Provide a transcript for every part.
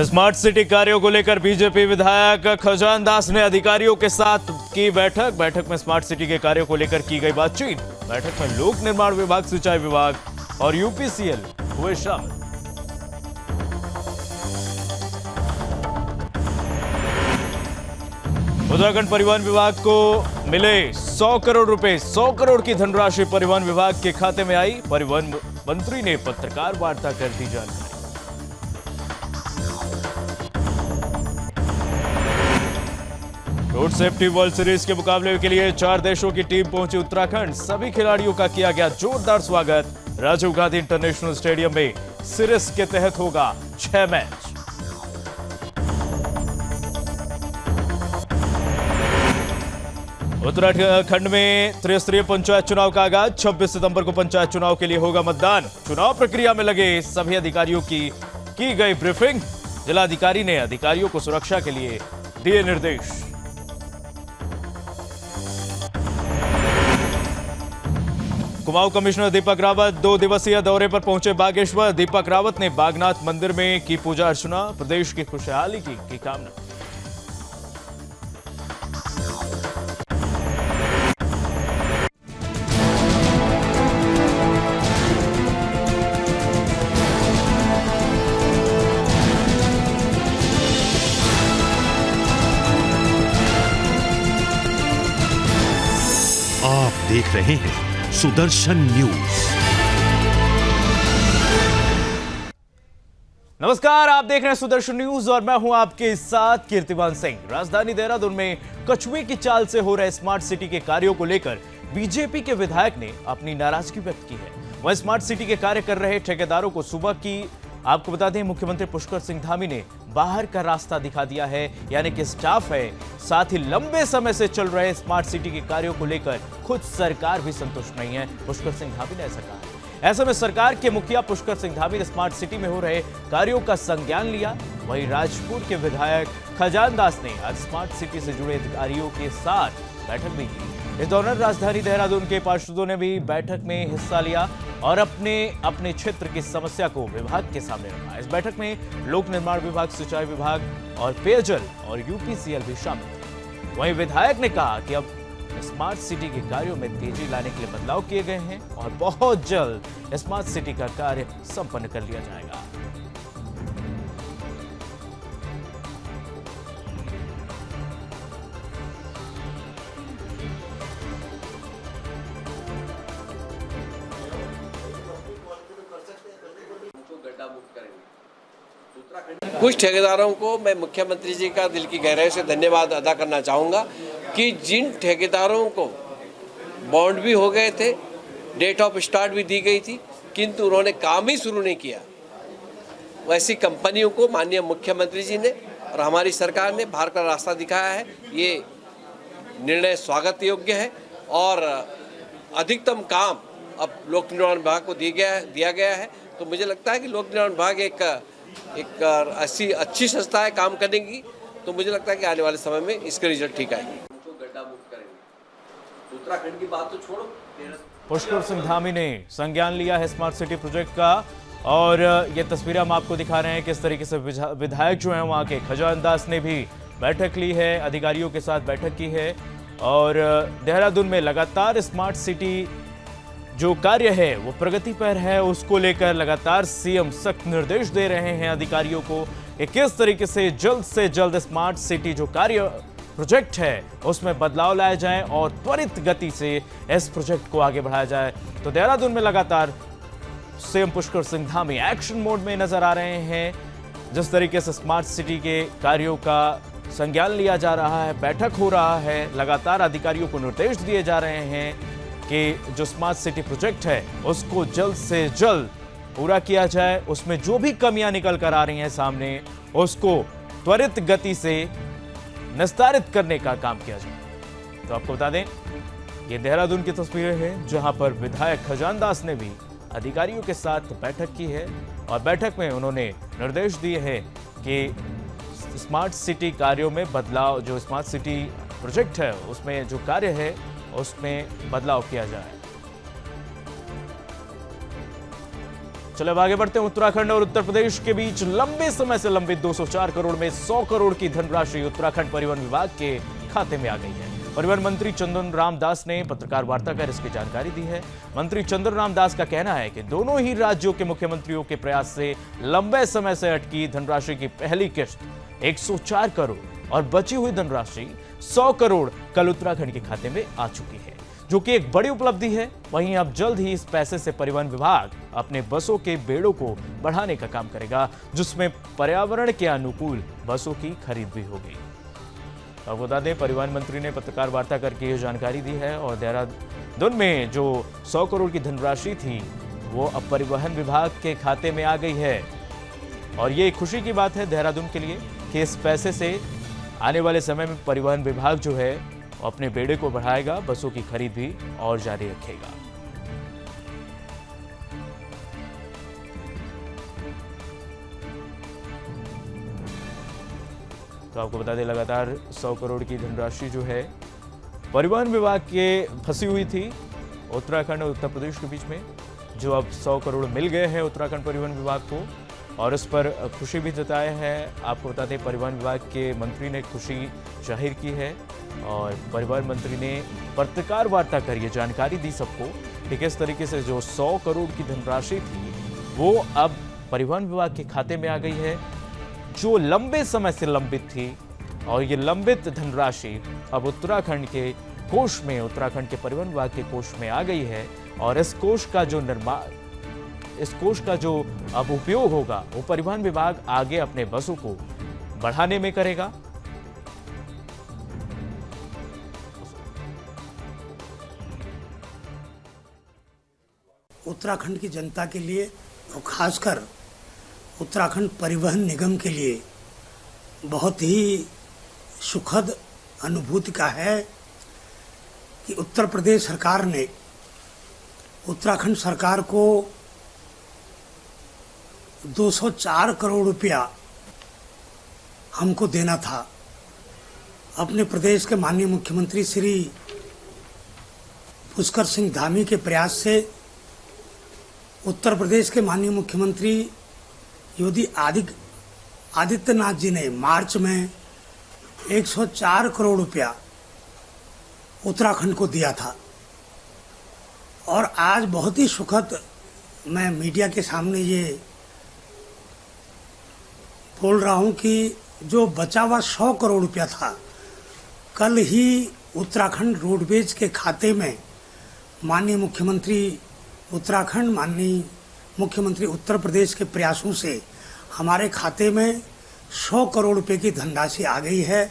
Smart city कार्यों को लेकर बीजेपी विधायक खजान दास ने अधिकारियों के साथ की बैठक में स्मार्ट सिटी के कार्यों को लेकर की गई बातचीत। बैठक में लोक निर्माण विभाग, सिंचाई विभाग और यूपीसीएल हुए शामिल। उत्तराखंड परिवहन विभाग को मिले 100 करोड़ रुपए। 100 करोड़ की धनराशि परिवहन विभाग के खाते में आई। परिवहन मंत्री ने पत्रकार वार्ता कर दी जानकारी। रोड सेफ्टी वर्ल्ड सीरीज के मुकाबले के लिए 4 देशों की टीम पहुंची उत्तराखंड। सभी खिलाड़ियों का किया गया जोरदार स्वागत। राजीव गांधी इंटरनेशनल स्टेडियम में सीरीज के तहत होगा 6 मैच। उत्तराखंड में त्रिस्तरीय पंचायत चुनाव का आगाज। 26 सितंबर को पंचायत चुनाव के लिए होगा मतदान। चुनाव प्रक्रिया में लगे सभी अधिकारियों की गई ब्रीफिंग। जिलाधिकारी ने अधिकारियों को सुरक्षा के लिए दिए निर्देश। कुमाऊं कमिश्नर दीपक रावत 2 दिवसीय दौरे पर पहुंचे बागेश्वर। दीपक रावत ने बागनाथ मंदिर में की पूजा अर्चना। प्रदेश की खुशहाली की कामना। आप देख रहे हैं सुदर्शन न्यूज। नमस्कार, आप देख रहे हैं सुदर्शन न्यूज और मैं हूं आपके साथ कीर्तिमान सिंह। राजधानी देहरादून में कछुए की चाल से हो रहे स्मार्ट सिटी के कार्यों को लेकर बीजेपी के विधायक ने अपनी नाराजगी व्यक्त की है। वह स्मार्ट सिटी के कार्य कर रहे ठेकेदारों को सुबह की, आपको बता दें, मुख्यमंत्री पुष्कर सिंह धामी ने बाहर का रास्ता दिखा दिया है, यानी कि स्टाफ है। साथ ही लंबे समय से चल रहे स्मार्ट सिटी के कार्यों को लेकर खुद सरकार भी संतुष्ट नहीं है। पुष्कर सिंह धामी ने ऐसा कहा। ऐसे में सरकार के मुखिया पुष्कर सिंह धामी ने स्मार्ट सिटी में हो रहे कार्यों का संज्ञान लिया। वहीं राजपुर के विधायक खजान दास ने आज स्मार्ट सिटी से जुड़े अधिकारियों के साथ बैठक भी की। इस दौरान राजधानी देहरादून के पार्षदों ने भी बैठक में हिस्सा लिया और अपने अपने क्षेत्र की समस्या को विभाग के सामने रखा। इस बैठक में लोक निर्माण विभाग, सिंचाई विभाग और पेयजल और यूपीसीएल भी शामिल थे। वहीं विधायक ने कहा कि अब स्मार्ट सिटी के कार्यों में तेजी लाने के लिए बदलाव किए गए हैं और बहुत जल्द स्मार्ट सिटी का कार्य संपन्न कर लिया जाएगा। कुछ ठेकेदारों को मैं मुख्यमंत्री जी का दिल की गहराई से धन्यवाद अदा करना चाहूँगा कि जिन ठेकेदारों को बॉन्ड भी हो गए थे, डेट ऑफ स्टार्ट भी दी गई थी, किंतु उन्होंने काम ही शुरू नहीं किया, वैसी कंपनियों को माननीय मुख्यमंत्री जी ने और हमारी सरकार ने बाहर का रास्ता दिखाया है। ये निर्णय स्वागत योग्य है और अधिकतम काम अब लोक निर्माण विभाग को दिया गया है। तो मुझे लगता है कि लोक निर्माण विभाग एक अच्छी संस्था है काम करने की। तो मुझे लगता है कि आने वाले समय में इसके रिजल्ट ठीक आएंगे। गड्ढा मुक्त करेंगे। उत्तराखंड की बात तो छोड़ो। पुष्कर सिंह धामी ने संज्ञान लिया है स्मार्ट सिटी प्रोजेक्ट का और ये तस्वीरें हम आपको दिखा रहे हैं किस तरीके से विधायक जो हैं वहाँ के खजान दास ने भी बैठक ली है, अधिकारियों के साथ बैठक की है और देहरादून में लगातार स्मार्ट सिटी जो कार्य है वो प्रगति पर है। उसको लेकर लगातार सीएम सख्त निर्देश दे रहे हैं अधिकारियों को कि किस तरीके से जल्द स्मार्ट सिटी जो कार्य प्रोजेक्ट है उसमें बदलाव लाया जाए और त्वरित गति से इस प्रोजेक्ट को आगे बढ़ाया जाए। तो देहरादून में लगातार CM Pushkar Singh Dhami action mode में नजर आ रहे हैं। जिस तरीके से स्मार्ट सिटी के कार्यों का संज्ञान लिया जा रहा है, बैठक हो रहा है, लगातार अधिकारियों को निर्देश दिए जा रहे हैं कि जो स्मार्ट सिटी प्रोजेक्ट है उसको जल्द से जल्द पूरा किया जाए। उसमें जो भी कमियां निकल कर आ रही हैं सामने, उसको त्वरित गति से निस्तारित करने का काम किया जाए। तो आपको बता दें, ये देहरादून की तस्वीरें हैं जहां पर विधायक खजान दास ने भी अधिकारियों के साथ बैठक की है और बैठक में उन्होंने निर्देश दिए हैं कि स्मार्ट सिटी कार्यों में बदलाव, जो स्मार्ट सिटी प्रोजेक्ट है उसमें जो कार्य है उसमें बदलाव किया जाए। चलो अब आगे बढ़ते हैं। उत्तराखंड और उत्तर प्रदेश के बीच लंबे समय से लंबित 204 करोड़ में 100 करोड़ की धनराशि उत्तराखंड परिवहन विभाग के खाते में आ गई है। परिवहन मंत्री चंदन राम दास ने पत्रकार वार्ता कर इसकी जानकारी दी है। मंत्री चंदन राम दास का कहना है कि दोनों ही राज्यों के मुख्यमंत्रियों के प्रयास से लंबे समय से अटकी धनराशि की पहली किश्त 104 करोड़ और बची हुई धनराशि 100 करोड़ कल उत्तराखंड के खाते में आ चुकी है, जो कि एक बड़ी उपलब्धि है। वहीं अब जल्द ही इस पैसे से परिवहन विभाग अपने बसों के बेड़ों को बढ़ाने का काम करेगा, जिसमें पर्यावरण के अनुकूल बसों की खरीद भी होगी। अब बता दें, परिवहन मंत्री ने पत्रकार वार्ता करके यह जानकारी दी है और देहरादून में जो 100 करोड़ की धनराशि थी वो अब परिवहन विभाग के खाते में आ गई है। और ये खुशी की बात है देहरादून के लिए कि इस पैसे से आने वाले समय में परिवहन विभाग जो है अपने बेड़े को बढ़ाएगा, बसों की खरीद भी और जारी रखेगा। तो आपको बता दें, लगातार 100 करोड़ की धनराशि जो है परिवहन विभाग के फंसी हुई थी उत्तराखंड और उत्तर प्रदेश के बीच में, जो अब 100 करोड़ मिल गए हैं उत्तराखंड परिवहन विभाग को और इस पर खुशी भी जताए हैं। आपको बता दें, परिवहन विभाग के मंत्री ने खुशी जाहिर की है और परिवहन मंत्री ने पत्रकार वार्ता कर ये जानकारी दी सबको कि किस तरीके से जो 100 करोड़ की धनराशि थी वो अब परिवहन विभाग के खाते में आ गई है, जो लंबे समय से लंबित थी। और ये लंबित धनराशि अब उत्तराखंड के कोष में, उत्तराखंड के परिवहन विभाग के कोष में आ गई है और इस कोष का जो अब उपयोग होगा वो परिवहन विभाग आगे अपने बसों को बढ़ाने में करेगा। उत्तराखंड की जनता के लिए और खासकर उत्तराखंड परिवहन निगम के लिए बहुत ही सुखद अनुभूति का है कि उत्तर प्रदेश सरकार ने उत्तराखंड सरकार को 204 करोड़ रुपया हमको देना था। अपने प्रदेश के माननीय मुख्यमंत्री श्री पुष्कर सिंह धामी के प्रयास से उत्तर प्रदेश के माननीय मुख्यमंत्री योगी आदित्यनाथ जी ने मार्च में 104 करोड़ रुपया उत्तराखंड को दिया था। और आज बहुत ही सुखद मैं मीडिया के सामने ये बोल रहा हूं कि जो बचा हुआ 100 करोड़ रुपया था, कल ही उत्तराखंड रोडवेज के खाते में माननीय मुख्यमंत्री उत्तराखंड, माननीय मुख्यमंत्री उत्तर प्रदेश के प्रयासों से हमारे खाते में 100 करोड़ रुपए की धनराशि आ गई है।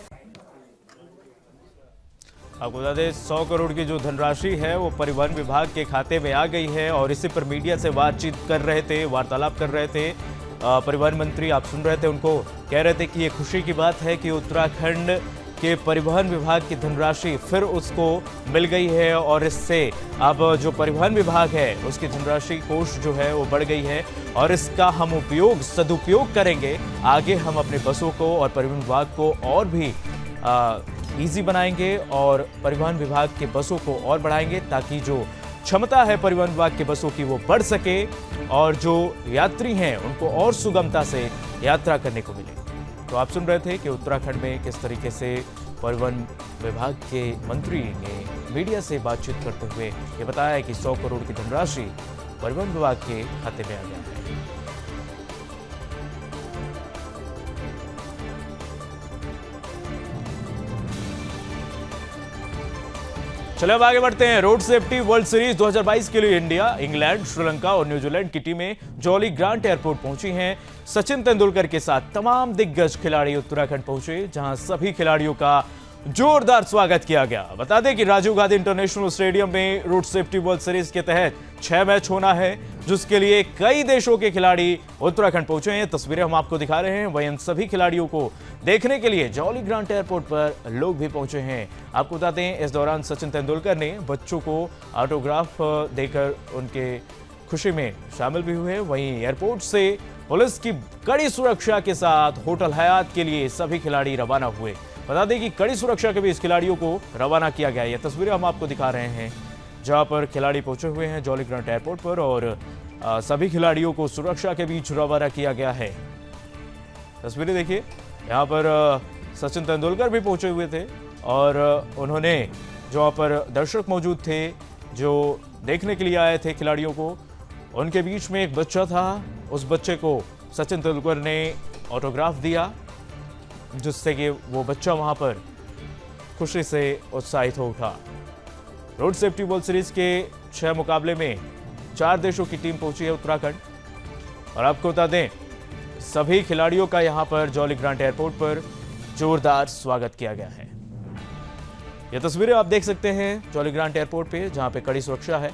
आपको बता दें, 100 करोड़ की जो धनराशि है वो परिवहन विभाग के खाते में आ गई है और इसी पर मीडिया से बातचीत कर रहे थे, वार्तालाप कर रहे थे परिवहन मंत्री। आप सुन रहे थे, उनको कह रहे थे कि ये खुशी की बात है कि उत्तराखंड के परिवहन विभाग की धनराशि फिर उसको मिल गई है और इससे अब जो परिवहन विभाग है उसकी धनराशि कोष जो है वो बढ़ गई है और इसका हम सदुपयोग करेंगे। आगे हम अपने बसों को और परिवहन विभाग को और भी ईजी बनाएंगे और परिवहन विभाग के बसों को और बढ़ाएंगे ताकि जो क्षमता है परिवहन विभाग के बसों की वो बढ़ सके और जो यात्री हैं उनको और सुगमता से यात्रा करने को मिले। तो आप सुन रहे थे कि उत्तराखंड में किस तरीके से परिवहन विभाग के मंत्री ने मीडिया से बातचीत करते हुए ये बताया है कि 100 करोड़ की धनराशि परिवहन विभाग के खाते में आ गया है। चलो अब आगे बढ़ते हैं। रोड सेफ्टी वर्ल्ड सीरीज 2022 के लिए इंडिया, इंग्लैंड, श्रीलंका और न्यूजीलैंड की टीमें जॉली ग्रांट एयरपोर्ट पहुंची हैं। सचिन तेंदुलकर के साथ तमाम दिग्गज खिलाड़ी उत्तराखंड पहुंचे, जहां सभी खिलाड़ियों का जोरदार स्वागत किया गया। बता दें कि राजीव गांधी इंटरनेशनल स्टेडियम में रोड सेफ्टी वर्ल्ड सीरीज के तहत 6 मैच होना है, जिसके लिए कई देशों के खिलाड़ी उत्तराखंड पहुंचे हैं। तस्वीरें हम आपको दिखा रहे हैं। वहीं इन सभी खिलाड़ियों को देखने के लिए जॉली ग्रांट एयरपोर्ट पर लोग भी पहुंचे हैं। आपको बता दें, इस दौरान सचिन तेंदुलकर ने बच्चों को ऑटोग्राफ देकर उनके खुशी में शामिल भी हुए। वहीं एयरपोर्ट से पुलिस की कड़ी सुरक्षा के साथ होटल हयात के लिए सभी खिलाड़ी रवाना हुए। बता दें कि कड़ी सुरक्षा के बीच खिलाड़ियों को रवाना किया गया। ये तस्वीरें हम आपको दिखा रहे हैं, जहां पर खिलाड़ी पहुंचे हुए हैं जॉली ग्रांट एयरपोर्ट पर और सभी खिलाड़ियों को सुरक्षा के बीच रवाना किया गया है। तस्वीरें देखिए, यहाँ पर सचिन तेंदुलकर भी पहुंचे हुए थे और उन्होंने जो वहाँ पर दर्शक मौजूद थे जो देखने के लिए आए थे खिलाड़ियों को, उनके बीच में एक बच्चा था। उस बच्चे को सचिन तेंदुलकर ने ऑटोग्राफ दिया, जिससे कि वो बच्चा वहाँ पर खुशी से उत्साहित हो उठा। रोड सेफ्टी वर्ल्ड सीरीज के 6 मुकाबले में 4 देशों की टीम पहुंची है उत्तराखंड। और आपको बता दें, सभी खिलाड़ियों का यहां पर जॉली ग्रांट एयरपोर्ट पर जोरदार स्वागत किया गया है। ये तस्वीरें आप देख सकते हैं जॉली ग्रांट एयरपोर्ट पे, जहां पे कड़ी सुरक्षा है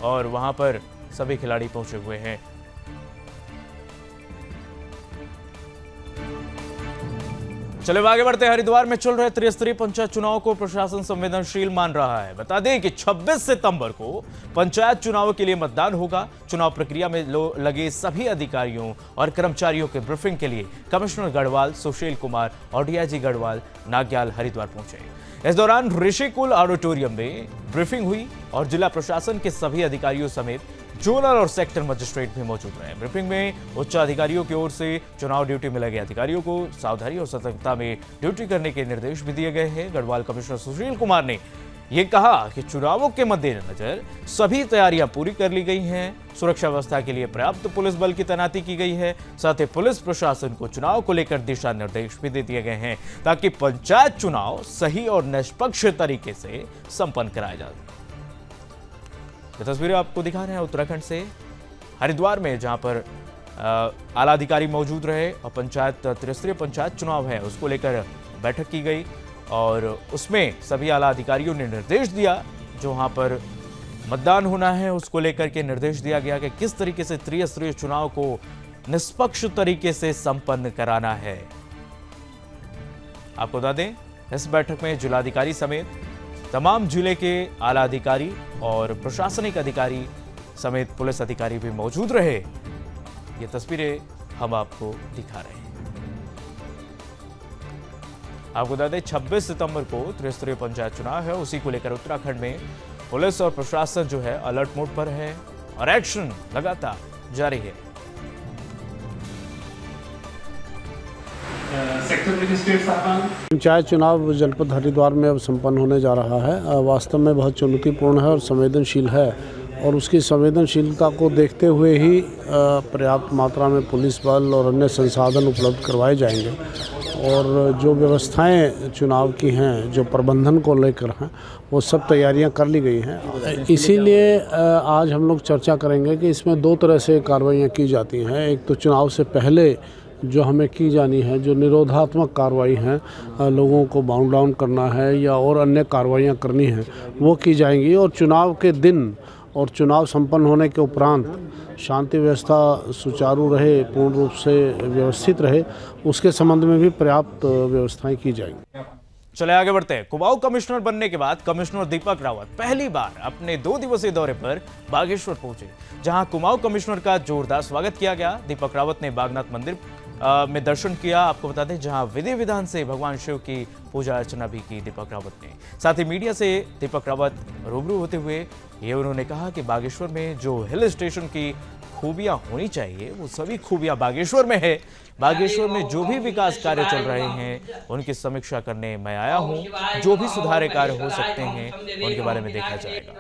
और वहां पर सभी खिलाड़ी पहुंचे हुए हैं। चले आगे बढ़ते हैं। हरिद्वार में चल रहे त्रिस्तरीय पंचायत चुनाव को प्रशासन संवेदनशील मान रहा है। बता दें कि 26 सितंबर को पंचायत चुनाव के लिए मतदान होगा। चुनाव प्रक्रिया में लगे सभी अधिकारियों और कर्मचारियों के ब्रीफिंग के लिए कमिश्नर गढ़वाल, सुशील कुमार और डीआईजी गढ़वाल नाग्याल हरिद्वार पहुंचे। इस दौरान ऋषिकुल ऑडिटोरियम में ब्रीफिंग हुई और जिला प्रशासन के सभी अधिकारियों समेत जोनल और सेक्टर मजिस्ट्रेट भी मौजूद रहे। ब्रीफिंग में उच्च अधिकारियों की ओर से चुनाव ड्यूटी में लगे अधिकारियों को सावधानी और सतर्कता में ड्यूटी करने के निर्देश भी दिए गए हैं। गढ़वाल कमिश्नर सुशील कुमार ने यह कहा कि चुनावों के मद्देनजर सभी तैयारियां पूरी कर ली गई हैं। सुरक्षा व्यवस्था के लिए पर्याप्त पुलिस बल की तैनाती की गई है। साथ ही पुलिस प्रशासन को चुनाव को लेकर दिशा निर्देश भी दे दिए गए हैं ताकि पंचायत चुनाव सही और निष्पक्ष तरीके से संपन्न कराया जाए। ये तस्वीरें आपको दिखा रहे हैं उत्तराखंड से हरिद्वार में, जहां पर आला अधिकारी मौजूद रहे और त्रिस्तरीय पंचायत चुनाव है उसको लेकर बैठक की गई और उसमें सभी आला अधिकारियों ने निर्देश दिया। जो वहां पर मतदान होना है उसको लेकर के निर्देश दिया गया कि किस तरीके से त्रिस्तरीय चुनाव को निष्पक्ष तरीके से संपन्न कराना है। आपको बता दें, इस बैठक में जिलाधिकारी समेत तमाम जिले के आला अधिकारी और प्रशासनिक अधिकारी समेत पुलिस अधिकारी भी मौजूद रहे। ये तस्वीरें हम आपको दिखा रहे हैं। आपको बता दें, 26 सितंबर को त्रिस्तरीय पंचायत चुनाव है, उसी को लेकर उत्तराखंड में पुलिस और प्रशासन जो है अलर्ट मोड पर है और एक्शन लगातार जारी है। पंचायत चुनाव जनपद हरिद्वार में अब संपन्न होने जा रहा है। वास्तव में बहुत चुनौतीपूर्ण है और संवेदनशील है और उसकी संवेदनशीलता को देखते हुए ही पर्याप्त मात्रा में पुलिस बल और अन्य संसाधन उपलब्ध करवाए जाएंगे और जो व्यवस्थाएं चुनाव की हैं, जो प्रबंधन को लेकर हैं, वो सब तैयारियां कर ली गई हैं। इसीलिए आज हम लोग चर्चा करेंगे कि इसमें 2 तरह से कार्रवाइयाँ की जाती हैं। एक तो चुनाव से पहले जो हमें की जानी है, जो निरोधात्मक कार्रवाई हैं, लोगों को बाउंड डाउन करना है या और अन्य कार्रवाइयाँ करनी हैं, वो की जाएंगी। और चुनाव के दिन और चुनाव संपन्न होने के उपरांत शांति व्यवस्था सुचारू रहे, पूर्ण रूप से व्यवस्थित रहे, उसके संबंध में भी पर्याप्त व्यवस्थाएं की जाएंगी। चले आगे बढ़ते हैं। कुमाऊं कमिश्नर बनने के बाद कमिश्नर दीपक रावत पहली बार अपने 2 दिवसीय दौरे पर बागेश्वर पहुंचे, जहां कुमाऊं कमिश्नर का जोरदार स्वागत किया गया। दीपक रावत ने बागनाथ मंदिर में दर्शन किया, आपको बता दें, जहां विधि विधान से भगवान शिव की पूजा अर्चना भी की दीपक रावत ने। साथ ही मीडिया से दीपक रावत रूबरू होते हुए ये उन्होंने कहा कि बागेश्वर में जो हिल स्टेशन की खूबियां होनी चाहिए वो सभी खूबियां बागेश्वर में है। बागेश्वर में जो भी विकास कार्य चल रहे हैं उनकी समीक्षा करने मैं आया हूं। जो भी सुधार कार्य हो सकते हैं उनके बारे में देखा जाएगा।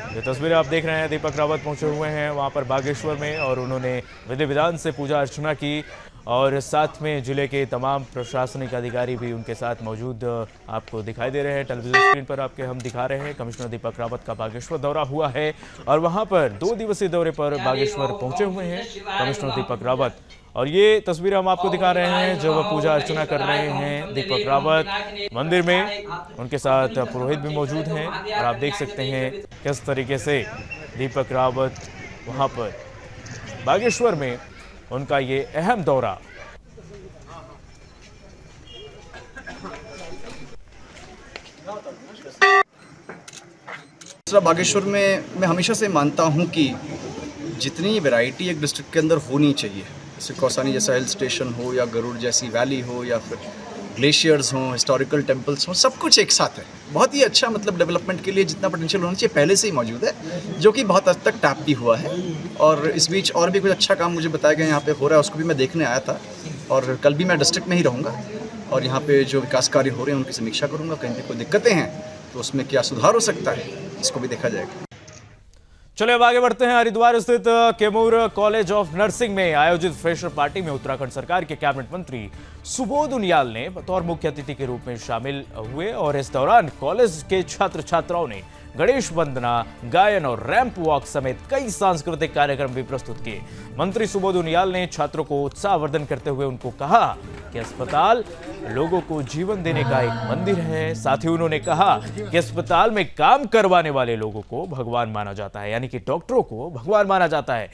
ये तस्वीरें आप देख रहे हैं, दीपक रावत पहुंचे हुए हैं वहां पर बागेश्वर में और उन्होंने विधि विधान से पूजा अर्चना की और साथ में जिले के तमाम प्रशासनिक अधिकारी भी उनके साथ मौजूद आपको दिखाई दे रहे हैं। टेलीविजन स्क्रीन पर आपके हम दिखा रहे हैं। कमिश्नर दीपक रावत का बागेश्वर दौरा हुआ है और वहां पर 2 दिवसीय दौरे पर बागेश्वर पहुंचे हुए हैं कमिश्नर दीपक रावत। और ये तस्वीर हम आपको दिखा रहे हैं जब वह पूजा अर्चना कर रहे हैं दीपक रावत मंदिर में, उनके साथ पुरोहित भी मौजूद हैं और आप देख सकते हैं किस तरीके से दीपक रावत वहां पर बागेश्वर में उनका ये अहम दौरा। बागेश्वर में मैं हमेशा से मानता हूं कि जितनी वैरायटी एक डिस्ट्रिक्ट के अंदर होनी चाहिए, जैसे कौसानी जैसा हिल स्टेशन हो या गरुड़ जैसी वैली हो या फिर ग्लेशियर्स हों, हिस्टोरिकल टेम्पल्स हों, सब कुछ एक साथ है। बहुत ही अच्छा, मतलब डेवलपमेंट के लिए जितना पोटेंशियल होना चाहिए पहले से ही मौजूद है, जो कि बहुत हद तक टैप भी हुआ है। और इस बीच और भी कुछ अच्छा काम मुझे बताया गया यहाँ पे हो रहा है, उसको भी मैं देखने आया था। और कल भी मैं डिस्ट्रिक्ट में ही रहूँगा और यहाँ पे जो विकास कार्य हो रहे हैं उनकी समीक्षा करूँगा। कहीं पे कोई दिक्कतें हैं तो उसमें क्या सुधार हो सकता है, इसको भी देखा जाएगा। चलिए अब आगे बढ़ते हैं। हरिद्वार स्थित कैमूर कॉलेज ऑफ नर्सिंग में आयोजित फ्रेशर पार्टी में उत्तराखंड सरकार के कैबिनेट मंत्री सुबोध उनियाल ने बतौर मुख्य अतिथि के रूप में शामिल हुए और इस दौरान कॉलेज के छात्र छात्राओं ने गणेश वंदना, गायन और रैंप वॉक समेत कई सांस्कृतिक कार्यक्रम भी प्रस्तुत किए। मंत्री सुबोध उनियाल ने छात्रों को उत्साहवर्धन करते हुए उनको कहा कि अस्पताल लोगों को जीवन देने का एक मंदिर है। साथ ही उन्होंने कहा कि अस्पताल में काम करवाने वाले लोगों को भगवान माना जाता है, यानी कि डॉक्टरों को भगवान माना जाता है।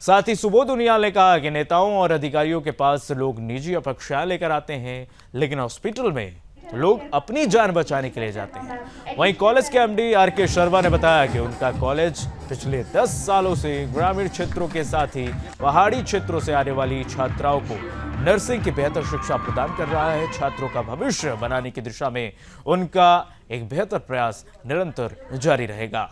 साथ ही सुबोध उनियाल ने कहा कि नेताओं और अधिकारियों के पास लोग निजी अपेक्षाएं लेकर आते हैं, लेकिन हॉस्पिटल में लोग अपनी जान बचाने के लिए जाते हैं। वहीं कॉलेज के एमडी आर.के. शर्मा ने बताया कि उनका कॉलेज पिछले 10 सालों से ग्रामीण क्षेत्रों के साथ ही पहाड़ी क्षेत्रों से आने वाली छात्राओं को नर्सिंग की बेहतर शिक्षा प्रदान कर रहा है। छात्रों का भविष्य बनाने की दिशा में उनका एक बेहतर प्रयास निरंतर जारी रहेगा।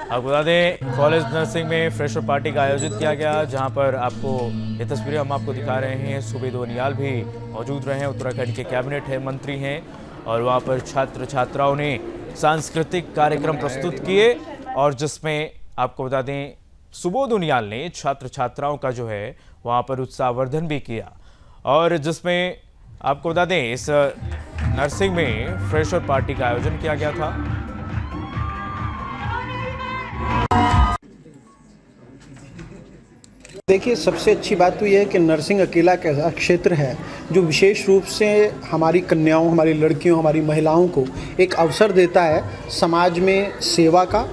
आपको बता दें कॉलेज नर्सिंग में फ्रेशर पार्टी का आयोजित किया गया, जहां पर आपको ये तस्वीरें हम आपको दिखा रहे हैं। सुबोध उनियाल भी मौजूद रहे हैं, उत्तराखंड के कैबिनेट है मंत्री हैं, और वहां पर छात्र छात्राओं ने सांस्कृतिक कार्यक्रम प्रस्तुत किए और जिसमें आपको बता दें सुबोध उनियाल ने छात्र छात्राओं का जो है वहां पर उत्साहवर्धन भी किया। और जिसमें आपको बता दें इस नर्सिंग में फ्रेशर पार्टी का आयोजन किया गया था। देखिए, सबसे अच्छी बात तो यह है कि नर्सिंग अकेला एक ऐसा क्षेत्र है जो विशेष रूप से हमारी कन्याओं, हमारी लड़कियों, हमारी महिलाओं को एक अवसर देता है समाज में सेवा का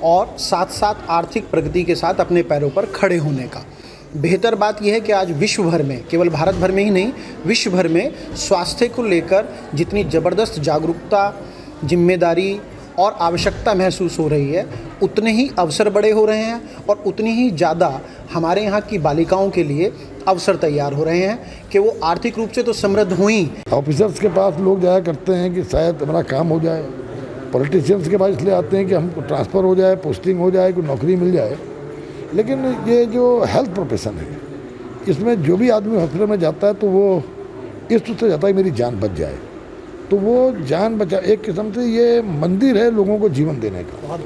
और साथ साथ आर्थिक प्रगति के साथ अपने पैरों पर खड़े होने का। बेहतर बात यह है कि आज विश्व भर में, केवल भारत भर में ही नहीं, विश्व भर में स्वास्थ्य को लेकर जितनी ज़बरदस्त जागरूकता, जिम्मेदारी और आवश्यकता महसूस हो रही है, उतने ही अवसर बड़े हो रहे हैं और उतनी ही ज़्यादा हमारे यहाँ की बालिकाओं के लिए अवसर तैयार हो रहे हैं कि वो आर्थिक रूप से तो समृद्ध हुई। ऑफिसर्स के पास लोग जाया करते हैं कि शायद हमारा काम हो जाए, पॉलिटिशियंस के पास इसलिए आते हैं कि हमको ट्रांसफ़र हो जाए, पोस्टिंग हो जाए, कोई नौकरी मिल जाए। लेकिन ये जो हेल्थ प्रोफेशन है, इसमें जो भी आदमी हॉस्पिटल में जाता है तो वो इस तरह से जाता है मेरी जान बच जाए, तो वो जान बचा, एक किस्म से ये मंदिर है लोगों को जीवन देने का।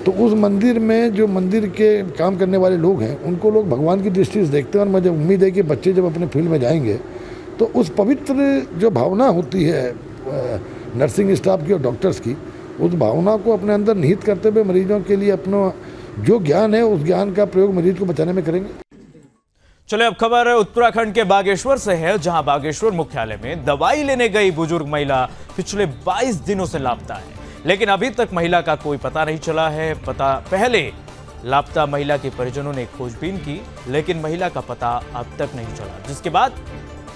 तो उस मंदिर में जो मंदिर के काम करने वाले लोग हैं उनको लोग भगवान की दृष्टि से देखते हैं। और मुझे उम्मीद है कि बच्चे जब अपने फील्ड में जाएंगे तो उस पवित्र जो भावना होती है नर्सिंग स्टाफ की और डॉक्टर्स की, उस भावना को अपने अंदर निहित करते हुए मरीजों के लिए अपना जो ज्ञान है उस ज्ञान का प्रयोग मरीज को बचाने में करेंगे। चले अब खबर उत्तराखंड के बागेश्वर से है, जहां बागेश्वर मुख्यालय में दवाई लेने गई बुजुर्ग महिला पिछले 22 दिनों से लापता है, लेकिन अभी तक महिला का कोई पता नहीं चला है। पहले लापता महिला के परिजनों ने खोजबीन की, लेकिन महिला का पता अब तक नहीं चला, जिसके बाद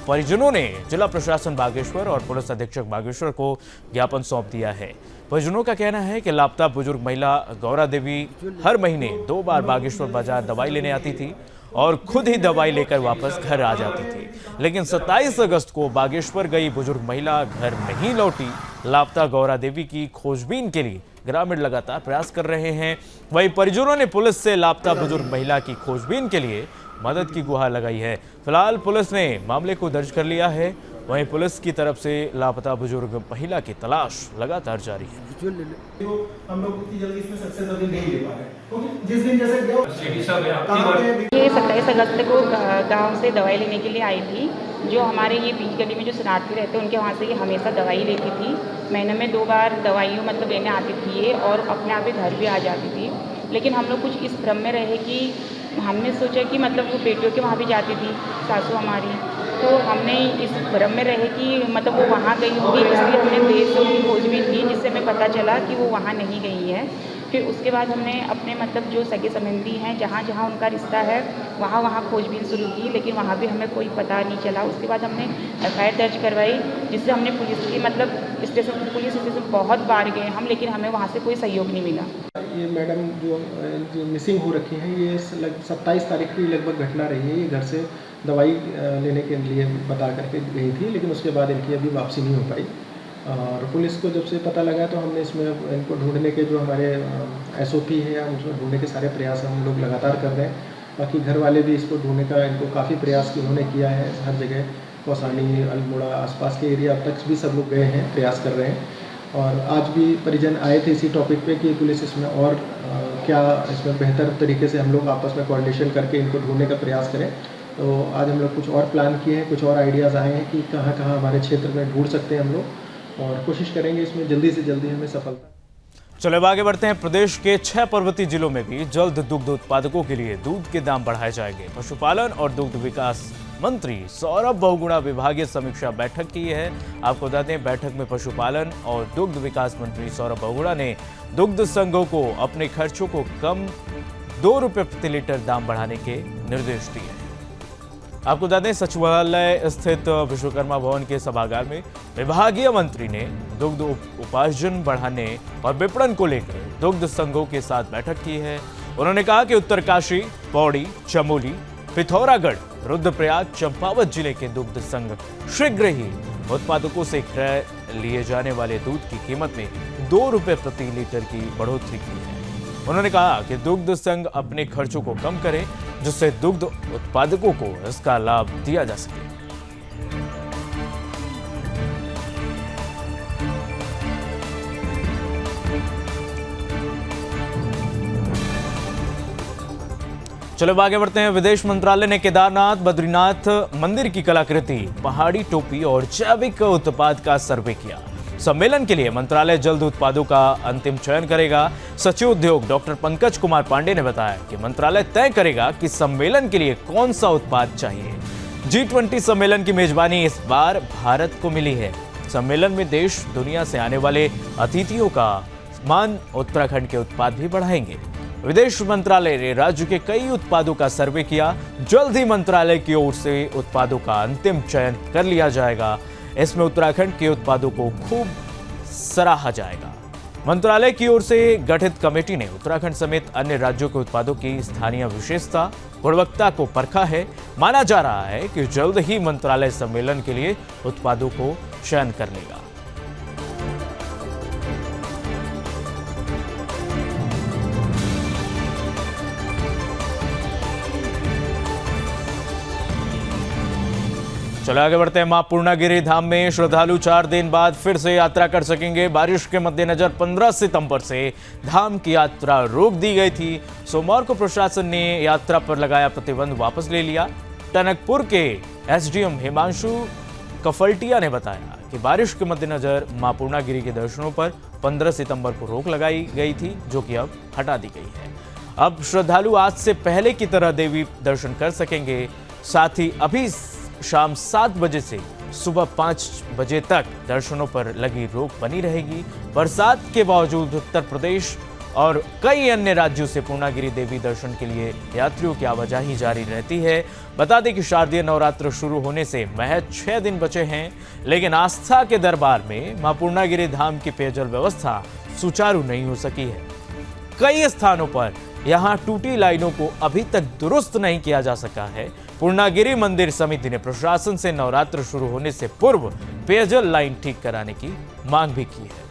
परिजनों ने जिला प्रशासन बागेश्वर और पुलिस अधीक्षक बागेश्वर को ज्ञापन सौंप दिया है। परिजनों का कहना है कि लापता बुजुर्ग महिला गौरा देवी हर महीने 2 बार बागेश्वर बाजार दवाई लेने आती थी और खुद ही दवाई लेकर वापस घर आ जाती थी, लेकिन 27 अगस्त को बागेश्वर गई बुजुर्ग महिला घर नहीं लौटी। लापता गौरा देवी की खोजबीन के लिए ग्रामीण लगातार प्रयास कर रहे हैं। वहीं परिजनों ने पुलिस से लापता बुजुर्ग महिला की खोजबीन के लिए मदद की गुहार लगाई है। फिलहाल पुलिस ने मामले को दर्ज कर लिया है। वहीं पुलिस की तरफ से लापता बुजुर्ग महिला की तलाश लगातार जारी है। हम लोग इतनी जल्दी इसमें सक्सेस अभी नहीं ले पा रहे, क्योंकि जिस दिन जैसे ये 27 अगस्त को गांव से दवाई लेने के लिए आई थी। जो हमारे ये बीच गली में जो शरणार्थी रहते हैं उनके वहाँ से ये हमेशा दवाई लेती थी। महीने में 2 बार दवाइयों मतलब लेने आती थी ये, और अपने आप ही घर भी आ जाती थी। लेकिन हम लोग कुछ इस भ्रम में रहे कि हमने सोचा कि मतलब वो बेटियों के वहाँ भी जाती थी सासू हमारी, तो हमने इस भ्रम में रहे कि मतलब वो वहाँ गई होगी, इसलिए हमने देर से उनकी खोजबीन की, जिससे हमें पता चला कि वो वहाँ नहीं गई है। फिर उसके बाद हमने अपने मतलब जो सगे संबंधी हैं जहाँ जहाँ उनका रिश्ता है वहाँ खोजबीन शुरू की, लेकिन वहाँ भी हमें कोई पता नहीं चला। उसके बाद हमने FIR दर्ज करवाई, जिससे हमने पुलिस की मतलब स्टेशन पुलिस स्टेशन बहुत बार गए हम, लेकिन हमें वहाँ से कोई सहयोग नहीं मिला। ये मैडम जो मिसिंग हो रखी हैं, ये 27 तारीख की लगभग घटना रही है। ये घर से दवाई लेने के लिए बता करके गई थी, लेकिन उसके बाद इनकी अभी वापसी नहीं हो पाई। और पुलिस को जब से पता लगा तो हमने इसमें इनको ढूंढने के जो हमारे SOP है या उसमें ढूंढने के सारे प्रयास हम लोग लगातार कर रहे हैं। बाकी घर वाले भी इसको ढूंढने का इनको काफ़ी प्रयास उन्होंने किया है। हर जगह कौसानी, अल्मोड़ा, आसपास के एरिया अब तक भी सब लोग गए हैं, प्रयास कर रहे हैं। और आज भी परिजन आए थे इसी टॉपिक पे कि पुलिस इसमें और क्या इसमें बेहतर तरीके से हम लोग आपस में कोऑर्डिनेशन करके इनको ढूंढने का प्रयास करें। तो आज हम लोग कुछ और प्लान किए हैं, कुछ और आइडियाज़ आए हैं कि कहाँ कहाँ हमारे क्षेत्र में ढूंढ सकते हैं हम लोग, और कोशिश करेंगे इसमें जल्दी से जल्दी हमें सफलता। चलो अब आगे बढ़ते हैं। प्रदेश के 6 पर्वतीय जिलों में भी जल्द दुग्ध उत्पादकों के लिए दूध के दाम बढ़ाए जाएंगे। पशुपालन और दुग्ध विकास मंत्री सौरभ बहुगुणा विभागीय समीक्षा बैठक की है। आपको बता दें, बैठक में पशुपालन और दुग्ध विकास मंत्री सौरभ बहुगुणा ने दुग्ध संघों को अपने खर्चों को कम 2 रुपये प्रति लीटर दाम बढ़ाने के निर्देश दिए। आपको बता दें, सचिवालय स्थित विश्वकर्मा भवन के सभागार में विभागीय मंत्री ने दुग्ध उपार्जन बढ़ाने और विपणन को लेकर दुग्ध संघों के साथ बैठक की है। उन्होंने कहा कि उत्तरकाशी, पौड़ी, चमोली, पिथौरागढ़, रुद्रप्रयाग, चंपावत जिले के दुग्ध संघ शीघ्र ही उत्पादकों से क्रय लिए जाने वाले दूध की कीमत में 2 रुपये प्रति लीटर की बढ़ोतरी की है। उन्होंने कहा कि दुग्ध संघ अपने खर्चों को कम करे, जिससे दुग्ध उत्पादकों को इसका लाभ दिया जा सके। चलो आगे बढ़ते हैं। विदेश मंत्रालय ने केदारनाथ, बद्रीनाथ मंदिर की कलाकृति, पहाड़ी टोपी और जैविक उत्पाद का सर्वे किया। सम्मेलन के लिए मंत्रालय जल्द उत्पादों का अंतिम चयन करेगा। सचिव उद्योग डॉक्टर पंकज कुमार पांडे ने बताया कि मंत्रालय तय करेगा कि सम्मेलन के लिए कौन सा उत्पाद चाहिए। G20 सम्मेलन की मेजबानी इस बार भारत को मिली है। सम्मेलन में देश दुनिया से आने वाले अतिथियों का मान उत्तराखंड के उत्पाद भी बढ़ाएंगे। विदेश मंत्रालय ने राज्य के कई उत्पादों का सर्वे किया। जल्द ही मंत्रालय की ओर से उत्पादों का अंतिम चयन कर लिया जाएगा। इसमें उत्तराखंड के उत्पादों को खूब सराहा जाएगा। मंत्रालय की ओर से गठित कमेटी ने उत्तराखंड समेत अन्य राज्यों के उत्पादों की स्थानीय विशेषता, गुणवत्ता को परखा है। माना जा रहा है कि जल्द ही मंत्रालय सम्मेलन के लिए उत्पादों को चयन कर लेगा। चलो आगे बढ़ते हैं। मां पूर्णागिरि धाम में श्रद्धालु 4 दिन बाद फिर से यात्रा कर सकेंगे। बारिश के मद्देनजर 15 सितंबर से धाम की यात्रा रोक दी गई थी। सोमवार को प्रशासन ने यात्रा पर लगाया प्रतिबंध वापस ले लिया। टनकपुर के SDM हिमांशु कफल्टिया ने बताया कि बारिश के मद्देनजर मां पूर्णागिरि के दर्शनों पर 15 सितंबर को रोक लगाई गई थी, जो कि अब हटा दी गई है। अब श्रद्धालु आज से पहले की तरह देवी दर्शन कर सकेंगे। साथ ही अभी शाम 7 बजे से सुबह 5 बजे तक दर्शनों पर लगी रोक बनी रहेगी। बरसात के बावजूद उत्तर प्रदेश और कई अन्य राज्यों से पूर्णागिरि देवी दर्शन के लिए यात्रियों की आवाजाही जारी रहती है। बता दें कि शारदीय नवरात्र शुरू होने से महज 6 दिन बचे हैं, लेकिन आस्था के दरबार में मां पूर्णागिरि धाम की पेयजल व्यवस्था सुचारू नहीं हो सकी है। कई स्थानों पर यहां टूटी लाइनों को अभी तक दुरुस्त नहीं किया जा सका है। पूर्णागिरि मंदिर समिति ने प्रशासन से नवरात्र शुरू होने से पूर्व पेयजल लाइन ठीक कराने की मांग भी की है।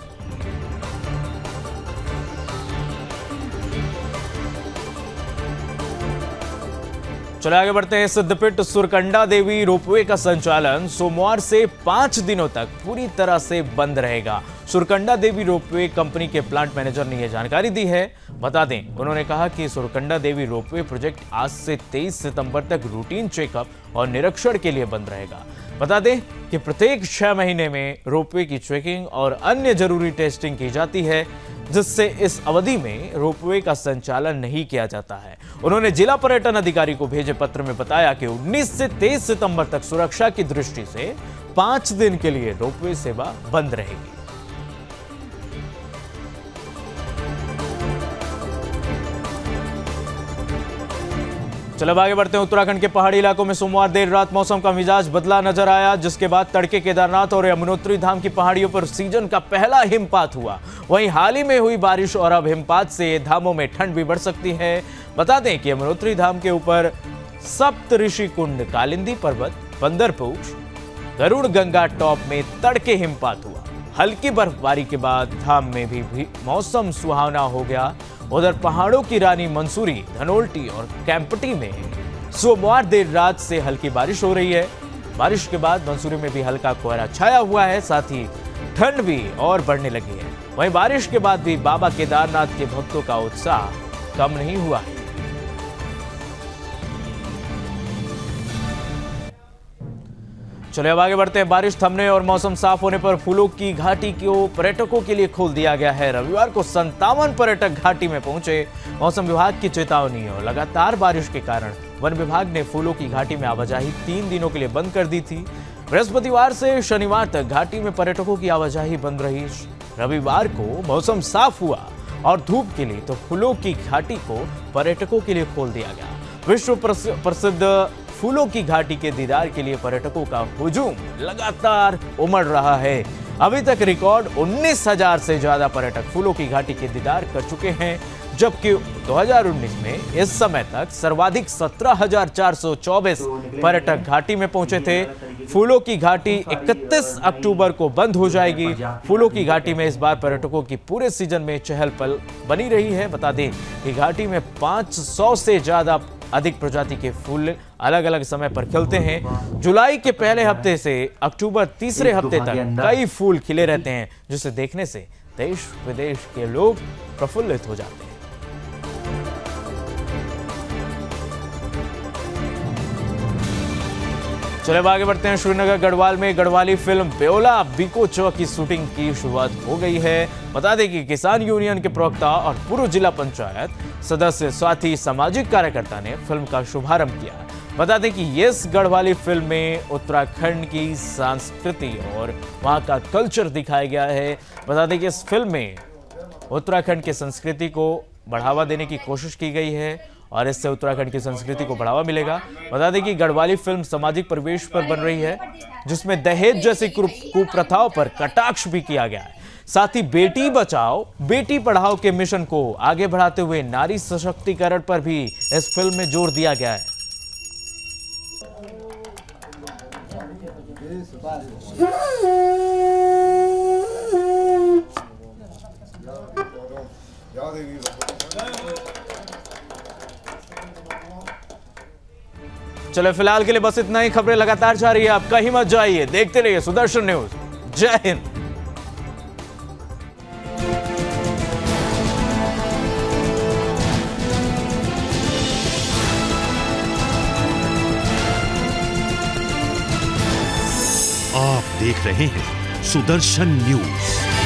चलो आगे बढ़ते हैं। सिद्धपीठ सुरकंडा देवी रोपवे का संचालन सोमवार से 5 दिनों तक पूरी तरह से बंद रहेगा। सुरकंडा देवी रोपवे कंपनी के प्लांट मैनेजर ने यह जानकारी दी है। बता दें, उन्होंने कहा कि सुरकंडा देवी रोपवे प्रोजेक्ट आज से 23 सितंबर तक रूटीन चेकअप और निरीक्षण के लिए बंद रहेगा। बता दें कि प्रत्येक 6 महीने में रोपवे की चेकिंग और अन्य जरूरी टेस्टिंग की जाती है, जिससे इस अवधि में रोपवे का संचालन नहीं किया जाता है। उन्होंने जिला पर्यटन अधिकारी को भेजे पत्र में बताया कि 19 से 23 सितंबर तक सुरक्षा की दृष्टि से 5 दिन के लिए रोपवे सेवा बंद रहेगी। चलो अब आगे बढ़ते हैं। उत्तराखंड के पहाड़ी इलाकों में सोमवार देर रात मौसम का मिजाज बदला नजर आया, जिसके बाद तड़के केदारनाथ और यमुनोत्री धाम की पहाड़ियों पर सीजन का पहला हिमपात हुआ। वहीं हाल ही में हुई बारिश और अब हिमपात से धामों में ठंड भी बढ़ सकती है। बता दें कि यमुनोत्री धाम के ऊपर सप्तऋषि कुंड, कालिंदी पर्वत, बंदरपूछ, गरुड़ गंगा टॉप में तड़के हिमपात हुआ। हल्की बर्फबारी के बाद धाम में भी मौसम सुहावना हो गया। उधर पहाड़ों की रानी मंसूरी, धनोल्टी और कैंपटी में सोमवार देर रात से हल्की बारिश हो रही है। बारिश के बाद मंसूरी में भी हल्का कोहरा छाया हुआ है, साथ ही ठंड भी और बढ़ने लगी है। वहीं बारिश के बाद भी बाबा केदारनाथ के भक्तों का उत्साह कम नहीं हुआ है। चलिए अब आगे बढ़ते हैं। बारिश थमने और मौसम साफ होने पर फूलों की घाटी को पर्यटकों के लिए खोल दिया गया है। रविवार को 57 पर्यटक घाटी में पहुंचे। मौसम विभाग की चेतावनी और लगातार बारिश के कारण वन विभाग ने फूलों की घाटी में आवाजाही 3 दिनों के लिए बंद कर दी थी। बृहस्पतिवार से शनिवार तक घाटी में पर्यटकों की आवाजाही बंद रही। रविवार को मौसम साफ हुआ और धूप के लिए तो फूलों की घाटी को पर्यटकों के लिए खोल दिया गया। विश्व प्रसिद्ध फूलों की घाटी के दीदार के लिए पर्यटकों का हुजूम लगातार उमड़ रहा है। अभी तक रिकॉर्ड 19,000 से ज्यादा पर्यटक फूलों की घाटी के दीदार कर चुके हैं, जबकि 2019 में इस समय तक सर्वाधिक 17,424 पर्यटक घाटी में पहुंचे थे। फूलों की घाटी 31 अक्टूबर को बंद हो जाएगी। फूलों की घाटी में इस बार पर्यटकों की पूरे सीजन में चहल पहल बनी रही है। बता दें कि घाटी में 500 से ज्यादा अधिक प्रजाति के फूल अलग अलग समय पर खिलते हैं। जुलाई के पहले हफ्ते से अक्टूबर तीसरे हफ्ते तक कई फूल खिले रहते हैं, जिसे देखने से देश विदेश के लोग प्रफुल्लित हो जाते हैं। चलिए आगे बढ़ते हैं। श्रीनगर गढ़वाल में गढ़वाली फिल्म बेओला बिको चौ की शूटिंग की शुरुआत हो गई है। बता दें कि किसान यूनियन के प्रवक्ता और पूर्व जिला पंचायत सदस्य साथ ही सामाजिक कार्यकर्ता ने फिल्म का शुभारंभ किया। बता दें कि इस गढ़वाली फिल्म में उत्तराखंड की संस्कृति और वहां का कल्चर दिखाया गया है। बता दें कि इस फिल्म में उत्तराखंड की संस्कृति को बढ़ावा देने की कोशिश की गई है और इससे उत्तराखंड की संस्कृति को बढ़ावा मिलेगा। बता दें कि गढ़वाली फिल्म सामाजिक परिवेश पर बन रही है, जिसमें दहेज जैसी कुप्रथाओं पर कटाक्ष भी किया गया है। साथ ही बेटी बचाओ बेटी पढ़ाओ के मिशन को आगे बढ़ाते हुए नारी सशक्तिकरण पर भी इस फिल्म में जोर दिया गया है। चलो फिलहाल के लिए बस इतना ही। खबरें लगातार जारी है, आप कहीं मत जाइए, देखते रहिए सुदर्शन न्यूज। जय हिंद। आप देख रहे हैं सुदर्शन न्यूज।